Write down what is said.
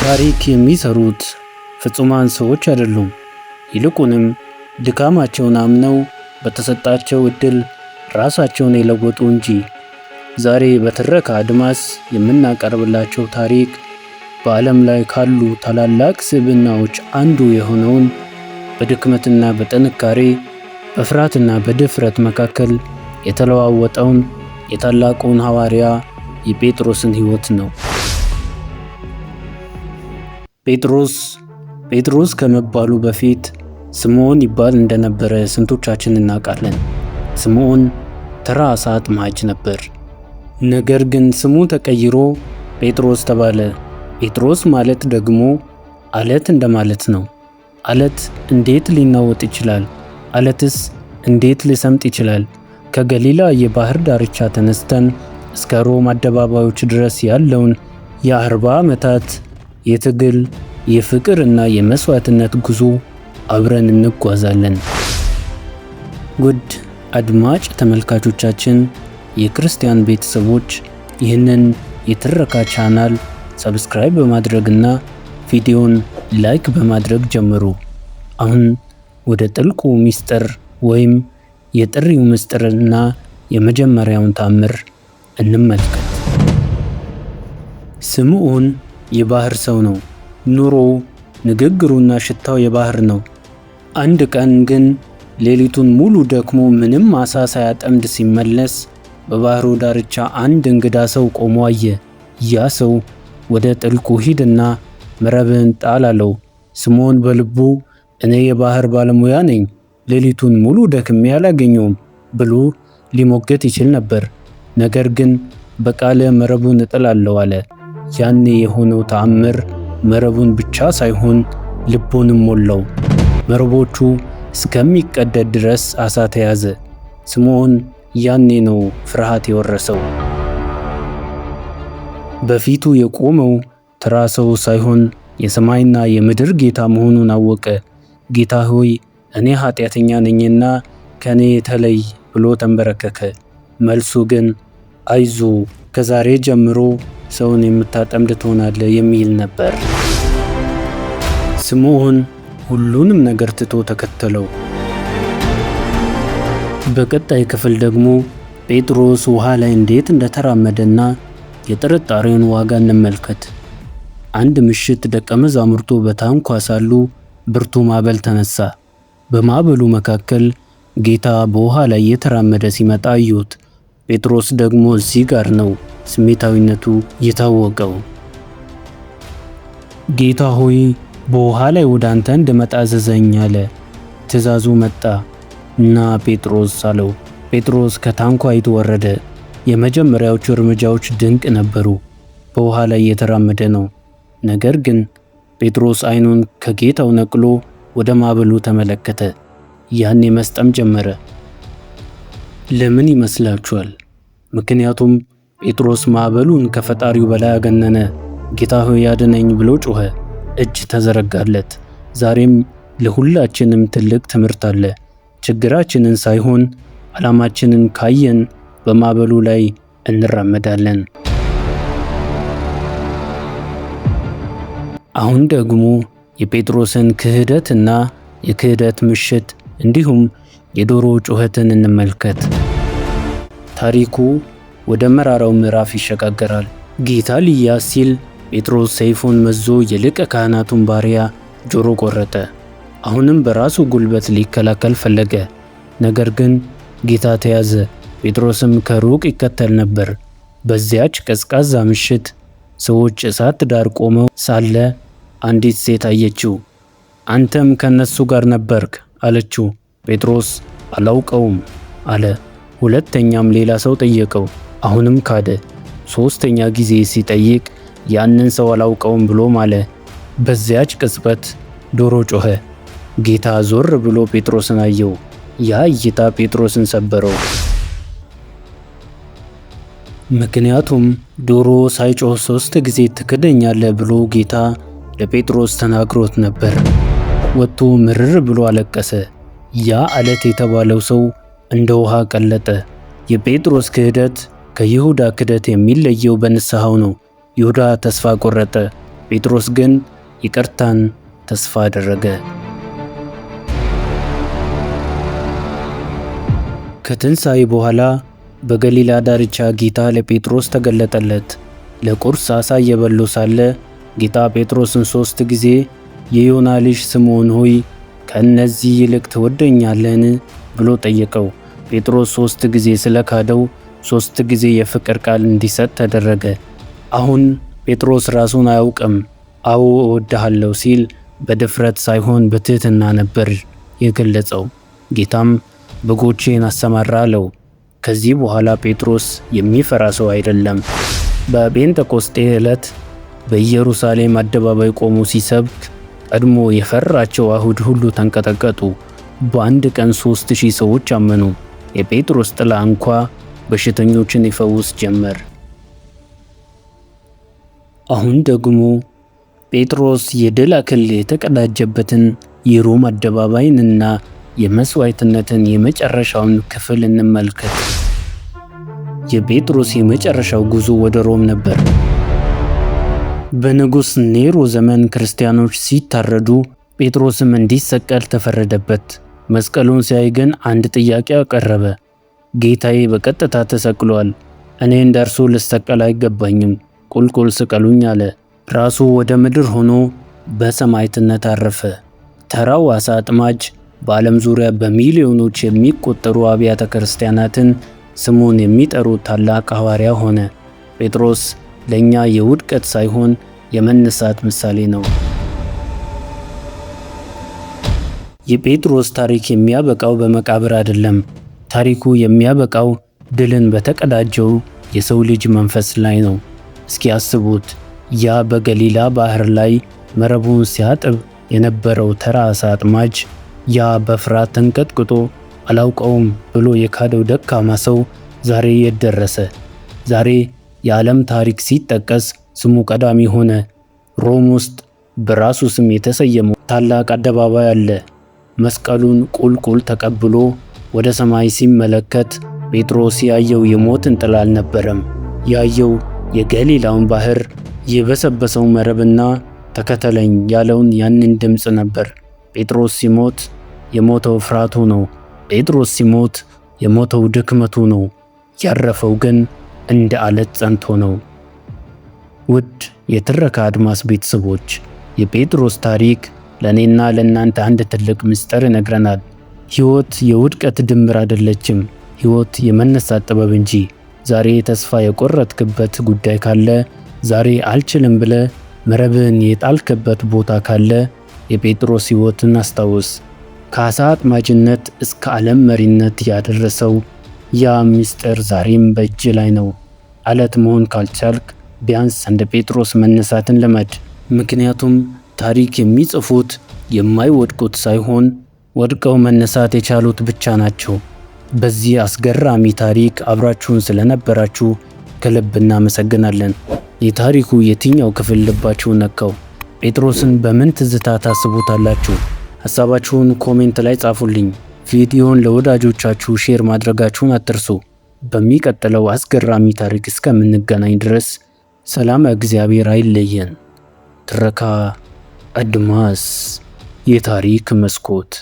ታሪክ የሚሰሩት ፍጹማን ሰዎች አይደሉም። ይልቁንም ድካማቸውን አምነው በተሰጣቸው ዕድል ራሳቸውን የለወጡ እንጂ። ዛሬ በትረካ አድማስ የምናቀርብላቸው ታሪክ በዓለም ላይ ካሉ ታላላቅ ስብዕናዎች አንዱ የሆነውን በድክመትና በጥንካሬ በፍርሃትና በድፍረት መካከል የተለዋወጠውን የታላቁን ሐዋርያ የጴጥሮስን ሕይወት ነው። ጴጥሮስ ከመባሉ በፊት ስምዖን ይባል እንደነበረ ስንቶቻችን እናውቃለን? ስምዖን ተራ ዓሣ አጥማጅ ነበር። ነገር ግን ስሙ ተቀይሮ ጴጥሮስ ተባለ። ጴጥሮስ ማለት ደግሞ አለት እንደማለት ነው። አለት እንዴት ሊናወጥ ይችላል? አለትስ እንዴት ሊሰምጥ ይችላል? ከገሊላ የባህር ዳርቻ ተነስተን እስከ ሮም አደባባዮች ድረስ ያለውን የ40 ዓመታት የትግል የፍቅር እና የመስዋዕትነት ጉዞ አብረን እንጓዛለን። ውድ አድማጭ ተመልካቾቻችን፣ የክርስቲያን ቤተሰቦች ይህንን የትረካ ቻናል ሰብስክራይብ በማድረግና ቪዲዮን ላይክ በማድረግ ጀምሩ። አሁን ወደ ጥልቁ ምስጢር ወይም የጥሪው ምስጢርና የመጀመሪያውን ተአምር እንመልከት። ስምዖን የባህር ሰው ነው። ኑሮው፣ ንግግሩና ሽታው የባህር ነው። አንድ ቀን ግን ሌሊቱን ሙሉ ደክሞ ምንም ዓሣ ሳያጠምድ ሲመለስ በባህሩ ዳርቻ አንድ እንግዳ ሰው ቆሞ አየ። ያ ሰው ወደ ጥልቁ ሂድና መረብህን ጣል አለው። ስምዖን በልቡ እኔ የባህር ባለሙያ ነኝ፣ ሌሊቱን ሙሉ ደክሜ አላገኘውም ብሎ ሊሞገት ይችል ነበር። ነገር ግን በቃለ መረቡን እጥላለሁ አለ። ያኔ የሆነው ተአምር መረቡን ብቻ ሳይሆን ልቡንም ሞላው። መረቦቹ እስከሚቀደድ ድረስ ዓሣ ተያዘ። ስምዖን ያኔ ነው ፍርሃት የወረሰው። በፊቱ የቆመው ተራ ሰው ሳይሆን የሰማይና የምድር ጌታ መሆኑን አወቀ። ጌታ ሆይ እኔ ኃጢአተኛ ነኝና ከኔ ተለይ ብሎ ተንበረከከ። መልሱ ግን አይዞ ከዛሬ ጀምሮ ሰውን የምታጠምድ ትሆናለህ የሚል ነበር። ስምዖን ሁሉንም ነገር ትቶ ተከተለው። በቀጣይ ክፍል ደግሞ ጴጥሮስ ውሃ ላይ እንዴት እንደተራመደና የጥርጣሬውን ዋጋ እንመልከት። አንድ ምሽት ደቀ መዛሙርቱ በታንኳ ሳሉ ብርቱ ማዕበል ተነሳ። በማዕበሉ መካከል ጌታ በውሃ ላይ እየተራመደ ሲመጣ አዩት። ጴጥሮስ ደግሞ እዚህ ጋር ነው ስሜታዊነቱ የታወቀው። ጌታ ሆይ በውሃ ላይ ወደ አንተ እንድመጣ አዘዘኝ አለ። ትእዛዙ መጣ እና ጴጥሮስ አለው። ጴጥሮስ ከታንኳይቱ ወረደ። የመጀመሪያዎቹ እርምጃዎች ድንቅ ነበሩ። በውሃ ላይ እየተራመደ ነው። ነገር ግን ጴጥሮስ ዓይኑን ከጌታው ነቅሎ ወደ ማዕበሉ ተመለከተ። ያኔ መስጠም ጀመረ። ለምን ይመስላችኋል? ምክንያቱም ጴጥሮስ ማዕበሉን ከፈጣሪው በላይ አገነነ። ጌታ ሆይ ያድነኝ ብሎ ጮኸ። እጅ ተዘረጋለት። ዛሬም ለሁላችንም ትልቅ ትምህርት አለ። ችግራችንን ሳይሆን ዓላማችንን ካየን በማዕበሉ ላይ እንራመዳለን። አሁን ደግሞ የጴጥሮስን ክህደትና የክህደት ምሽት እንዲሁም የዶሮ ጩኸትን እንመልከት። ታሪኩ ወደ መራራው ምዕራፍ ይሸጋገራል። ጌታ ሊያዝ ሲል ጴጥሮስ ሰይፉን መዞ የሊቀ ካህናቱን ባሪያ ጆሮ ቆረጠ። አሁንም በራሱ ጉልበት ሊከላከል ፈለገ። ነገር ግን ጌታ ተያዘ። ጴጥሮስም ከሩቅ ይከተል ነበር። በዚያች ቀዝቃዛ ምሽት ሰዎች እሳት ዳር ቆመው ሳለ አንዲት ሴት አየችው። አንተም ከነሱ ጋር ነበርክ አለችው። ጴጥሮስ አላውቀውም አለ። ሁለተኛም ሌላ ሰው ጠየቀው። አሁንም ካደ። ሦስተኛ ጊዜ ሲጠይቅ ያንን ሰው አላውቀውም ብሎ ማለ። በዚያች ቅጽበት ዶሮ ጮኸ። ጌታ ዞር ብሎ ጴጥሮስን አየው። ያ እይታ ጴጥሮስን ሰበረው። ምክንያቱም ዶሮ ሳይጮህ 3 ጊዜ ትክደኛለህ ብሎ ጌታ ለጴጥሮስ ተናግሮት ነበር። ወጥቶ ምርር ብሎ አለቀሰ። ያ አለት የተባለው ሰው እንደ ውሃ ቀለጠ። የጴጥሮስ ክህደት ከይሁዳ ክህደት የሚለየው በንስሐው ነው። ይሁዳ ተስፋ ቆረጠ። ጴጥሮስ ግን ይቅርታን ተስፋ አደረገ። ከትንሣኤ በኋላ በገሊላ ዳርቻ ጌታ ለጴጥሮስ ተገለጠለት። ለቁርስ ዓሣ እየበሉ ሳለ ጌታ ጴጥሮስን 3 ጊዜ የዮና ልጅ ስምዖን ሆይ ከእነዚህ ይልቅ ትወደኛለህን ብሎ ጠየቀው። ጴጥሮስ 3 ጊዜ ስለካደው 3 ጊዜ የፍቅር ቃል እንዲሰጥ ተደረገ። አሁን ጴጥሮስ ራሱን አያውቅም። አዎ እወድሃለሁ ሲል በድፍረት ሳይሆን በትሕትና ነበር የገለጸው። ጌታም በጎቼን አሰማራ አለው። ከዚህ በኋላ ጴጥሮስ የሚፈራ ሰው አይደለም። በጴንጤቆስጤ ዕለት በኢየሩሳሌም አደባባይ ቆሞ ሲሰብክ ቀድሞ የፈራቸው አይሁድ ሁሉ ተንቀጠቀጡ። በአንድ ቀን 3000 ሰዎች አመኑ። የጴጥሮስ ጥላ እንኳ በሽተኞችን ይፈውስ ጀመር። አሁን ደግሞ ጴጥሮስ የድል አክሊል የተቀዳጀበትን የሮም አደባባይንና የመስዋዕትነትን የመጨረሻውን ክፍል እንመልከት። የጴጥሮስ የመጨረሻው ጉዞ ወደ ሮም ነበር። በንጉሥ ኔሮ ዘመን ክርስቲያኖች ሲታረዱ ጴጥሮስም እንዲሰቀል ተፈረደበት። መስቀሉን ሲያይ ግን አንድ ጥያቄ አቀረበ። ጌታዬ በቀጥታ ተሰቅሏል፣ እኔ እንደርሱ ልሰቀል አይገባኝም፣ ቁልቁል ስቀሉኝ አለ። ራሱ ወደ ምድር ሆኖ በሰማዕትነት አረፈ። ተራው ዓሣ አጥማጅ በዓለም ዙሪያ በሚሊዮኖች የሚቆጠሩ አብያተ ክርስቲያናትን ስሙን የሚጠሩ ታላቅ ሐዋርያ ሆነ። ጴጥሮስ ለእኛ የውድቀት ሳይሆን የመነሳት ምሳሌ ነው። የጴጥሮስ ታሪክ የሚያበቃው በመቃብር አይደለም። ታሪኩ የሚያበቃው ድልን በተቀዳጀው የሰው ልጅ መንፈስ ላይ ነው። እስኪ አስቡት፣ ያ በገሊላ ባህር ላይ መረቡን ሲያጥብ የነበረው ተራ ዓሣ አጥማጅ፣ ያ በፍርሃት ተንቀጥቅጦ አላውቀውም ብሎ የካደው ደካማ ሰው ዛሬ የት ደረሰ? ዛሬ የዓለም ታሪክ ሲጠቀስ ስሙ ቀዳሚ ሆነ። ሮም ውስጥ በራሱ ስም የተሰየመው ታላቅ አደባባይ አለ። መስቀሉን ቁልቁል ተቀብሎ ወደ ሰማይ ሲመለከት ጴጥሮስ ያየው የሞትን ጥላ አልነበረም። ያየው የገሊላውን ባህር፣ የበሰበሰው መረብና ተከተለኝ ያለውን ያንን ድምፅ ነበር። ጴጥሮስ ሲሞት የሞተው ፍርሃቱ ነው። ጴጥሮስ ሲሞት የሞተው ድክመቱ ነው። ያረፈው ግን እንደ አለት ጸንቶ ነው። ውድ የትረካ አድማስ ቤተሰቦች፣ የጴጥሮስ ታሪክ ለእኔና ለእናንተ አንድ ትልቅ ምስጢር ይነግረናል። ሕይወት የውድቀት ድምር አይደለችም፣ ሕይወት የመነሳት ጥበብ እንጂ። ዛሬ ተስፋ የቆረጥክበት ጉዳይ ካለ፣ ዛሬ አልችልም ብለ መረብን የጣልክበት ቦታ ካለ የጴጥሮስ ሕይወትን አስታውስ። ከዓሣ አጥማጅነት እስከ ዓለም መሪነት ያደረሰው ያ ምስጢር ዛሬም በእጅ ላይ ነው። አለት መሆን ካልቻልክ ቢያንስ እንደ ጴጥሮስ መነሳትን ልመድ። ምክንያቱም ታሪክ የሚጽፉት የማይወድቁት ሳይሆን ወድቀው መነሳት የቻሉት ብቻ ናቸው። በዚህ አስገራሚ ታሪክ አብራችሁን ስለነበራችሁ ከልብ እናመሰግናለን። የታሪኩ የትኛው ክፍል ልባችሁን ነካው? ጴጥሮስን በምን ትዝታ ታስቡታላችሁ? ሐሳባችሁን ኮሜንት ላይ ጻፉልኝ። ቪዲዮውን ለወዳጆቻችሁ ሼር ማድረጋችሁን አትርሱ። በሚቀጥለው አስገራሚ ታሪክ እስከምንገናኝ ድረስ ሰላም እግዚአብሔር አይለየን። ትረካ አድማስ የታሪክ መስኮት